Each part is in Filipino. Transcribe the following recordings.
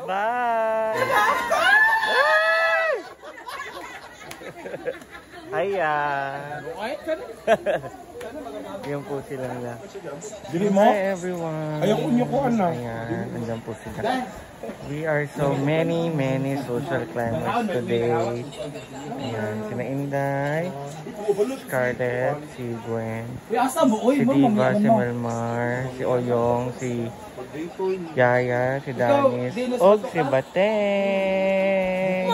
Bye! Ayan. Yan po sila nila. Hi everyone. Ayan, andyan po sila. We are so many social climbers today. Ayan, sina Inday, Scarlett, si Gwen, si Diva, si Melmar, si Oyong, si Yaya, si Danis, o si Bateng.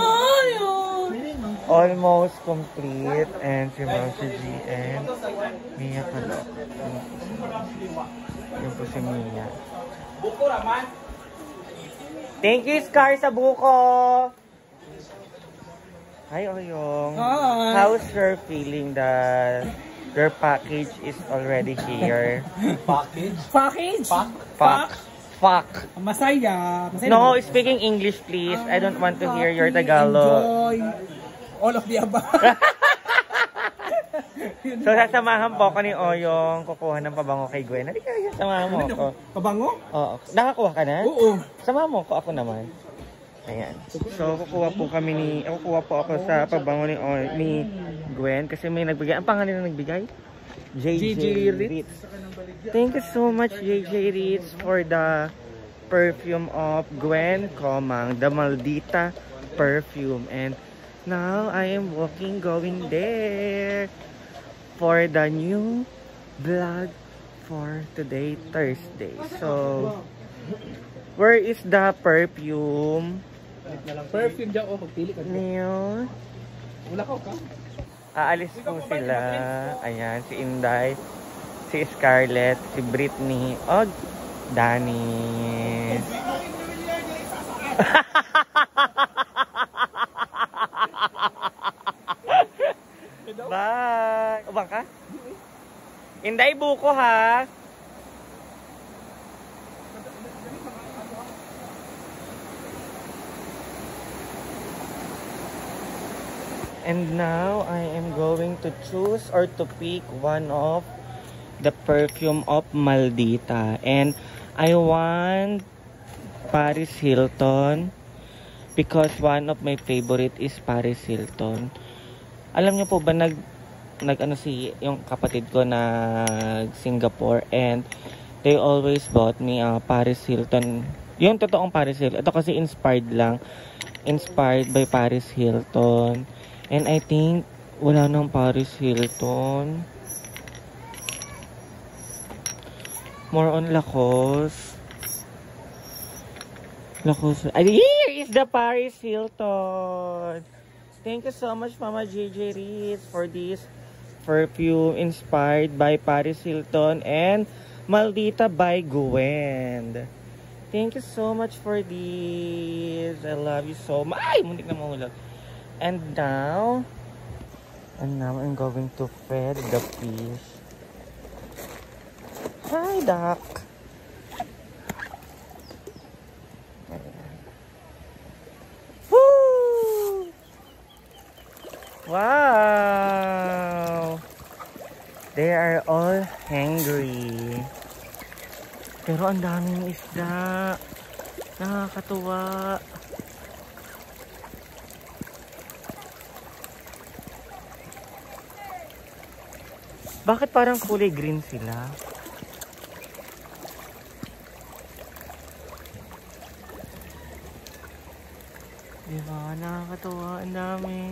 Almost complete, and si Ma'am si G and Mia pala. Yung po si Mia. Thank you, Scar, sa buko! Hi, Oyong. Hi. How's your feeling that your package is already here? Package? Fuck. Masaya. No, speaking English, please. I don't want to hear your Tagalog. Enjoy. All of the above. So, sasamahan po ako ni Oyong kukuha ng pabango kay Gwen. Halika, samahan mo ako. Pabango? Oo. Nakakuha ka na? Oo. Samahan mo ako naman. Ayan. So, kukuha po ako sa pabango ni Gwen kasi may nagbigay. Ang pangalan na nagbigay? JJ Ritz. Thank you so much, JJ Ritz, for the perfume of Gwen Comang, the Maldita perfume. And now I am going there for the new vlog for today, Thursday. So, where is the perfume? Perfume dyan, magpili ka. Neon? Wala ka. Aalis po sila. Ayan, si Inday, si Scarlett, si Britney, o Danis. Bye! Ubang ka? Inday, buko ha! And now, I am going to choose or to pick one of the perfume of Maldita. And I want Paris Hilton because one of my favorite is Paris Hilton. Alam niyo po ba nag si yung kapatid ko na Singapore, and they always bought me Paris Hilton. Yung totoong Paris Hilton. Ito kasi inspired by Paris Hilton. And I think wala nang Paris Hilton. More on Lacoste. Here is the Paris Hilton. Thank you so much, Mama JJ Ritz, for this perfume inspired by Paris Hilton and Maldita by Gwen. Thank you so much for this. I love you so much. Ay, muntik na mahulog. And now I'm going to feed the fish. Hi, duck. Woo! Wow! They are all hungry. Pero ang daming isda. Nakakatuwa. Bakit parang kulay green sila? Diba? Nakakatuwa. Ang dami.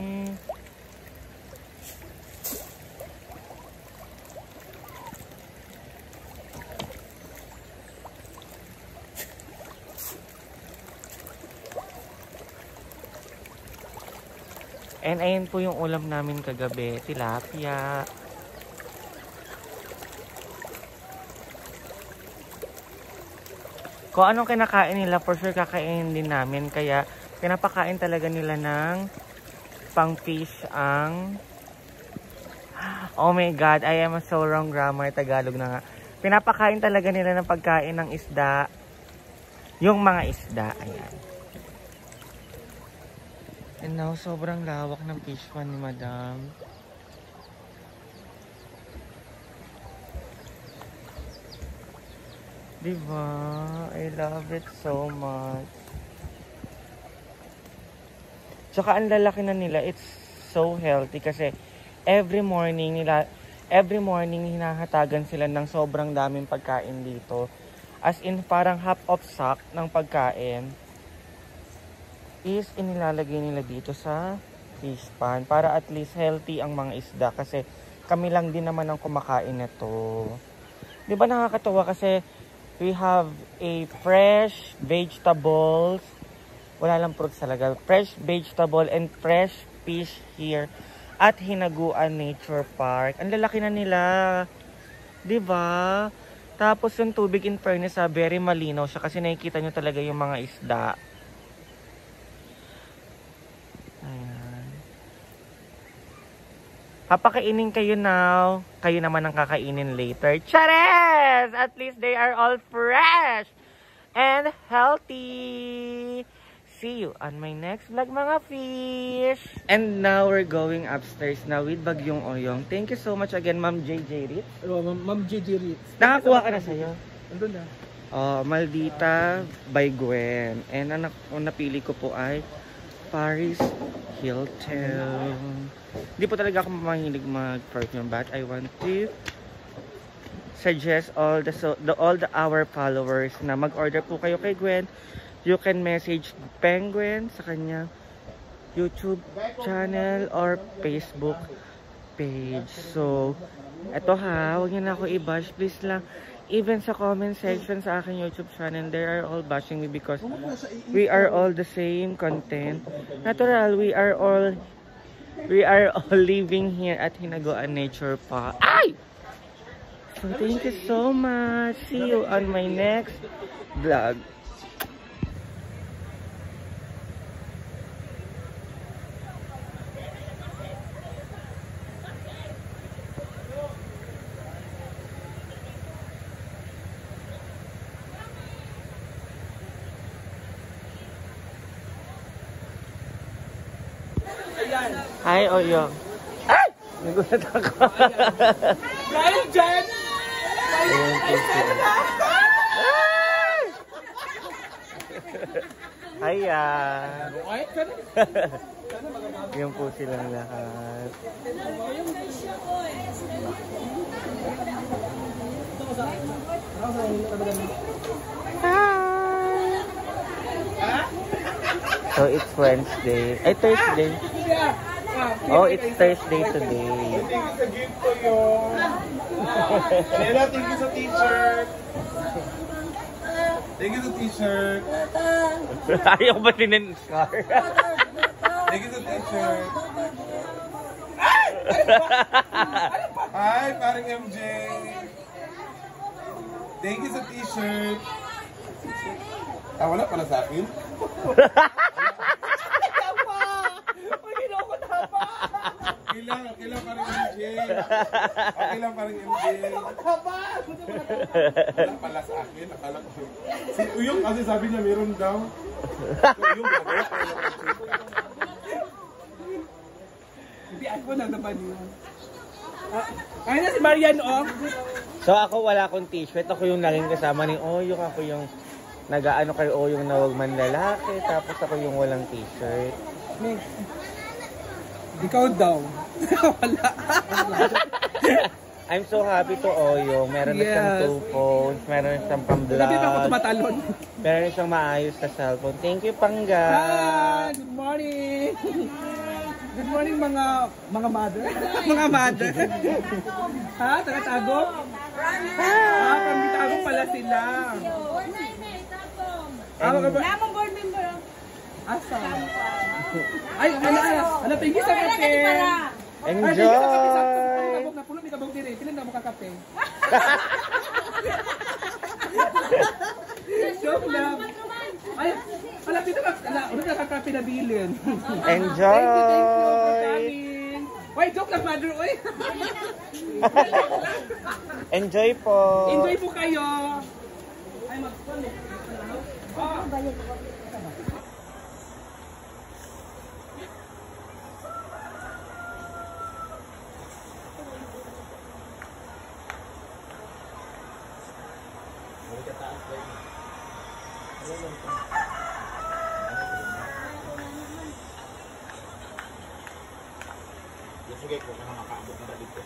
And ayan po yung ulam namin kagabi. Tilapia. Kung anong kinakain nila, for sure kakainin din namin. Kaya pinapakain talaga nila ng pang fish ang... Oh my God, I am so wrong grammar. Tagalog na nga. Pinapakain talaga nila ng pagkain ng isda. Yung mga isda. Ayan. And now, sobrang lawak ng fish pan ni Madam. Diba? I love it so much. Tsaka ang lalaki na nila, it's so healthy kasi every morning hinahatagan sila ng sobrang daming pagkain dito. As in, parang half of sack ng pagkain is inilalagay nila dito sa fish pan para at least healthy ang mga isda kasi kami lang din naman ang kumakain nito. Di ba nakakatawa kasi we have a fresh vegetables, wala lang fruits talaga, fresh vegetable and fresh fish here at Hinaguan Nature Park. Ang lalaki na nila, di ba? Tapos yung tubig, in fairness, very malinaw siya kasi nakikita nyo talaga yung mga isda. Ayan. Papakainin kayo now. Kayo naman ang kakainin later. Chares! At least they are all fresh and healthy. See you on my next vlog, mga fish. And now we're going upstairs na with Bagyong Oyong. Thank you so much again, Ma'am JJ Ritz. Oh, Ma'am JJ Ritz. Nakakuha ka na sa'yo? Andun na. Maldita by Gwen. And ang napili ko po ay Paris Hilton. Hindi po talaga ako mahilig mag-perfume, but I want to suggest all the our followers na mag-order po kayo kay Gwen. You can message Penguin sa kanya YouTube channel or Facebook page. So, eto ha, huwag niyo na ako i-bash, please lang. Even sa comment section sa aking YouTube channel, they are all bashing me because we are all the same content. Natural, we are all living here at Hinaguan Nature Park. Ay! So, thank you so much. See you on my next vlog. Hi, Oyong. Ay! Nagulat ako. Dahil dyan! Hiya! Ay, sana. Yan po silang lahat. Hi! So, it's Wednesday. Ay, Thursday. Oh, it's Thursday today. Thank you sa gift ko yun. Sheila, thank you sa t-shirt. Thank you sa t-shirt. Ayaw ba din scar? Thank you sa t-shirt. Hi, parang MJ. Thank you sa t-shirt. Wala pala sa akin. Okay lang parang MJ. Okay lang parang MJ. Wala pala sa akin. Akala ko. Si Uyong kasi sabi niya meron daw. So Uyong nagawa ko yung Hindi ako na naman yun. Ayun na si Marian, oh. So, ako wala akong t-shirt. Ako yung naging kasama ni Oyong. Ako yung nag-aano kay Oyong na wag man lalaki. Tapos ako yung walang t-shirt. Ikaw daw. Wala. I'm so happy to Oyong. Meron na siyang 2 phones. Meron na siyang pang-vlog. Sabi pa ako tumatalon. Meron na siyang maayos na cellphone. Thank you, Pangga. Hi! Good morning! Good morning mga mother. Mga mother. Ha? Taga-Tago? From Tago pala sila. Lamang board member. Asa? Ay, ano, thank you sa kape. Enjoy! Napulo, may kabog din eh. Pilan na mo kakape. Joke lang. Ay, wala dito ka. Ano ka kakape na bilin? Enjoy! Thank you for coming. Wait, joke lang, mother. Uy. Enjoy po! Enjoy po kayo. Ay, mag-connect. Sige ko na makaabot na dito.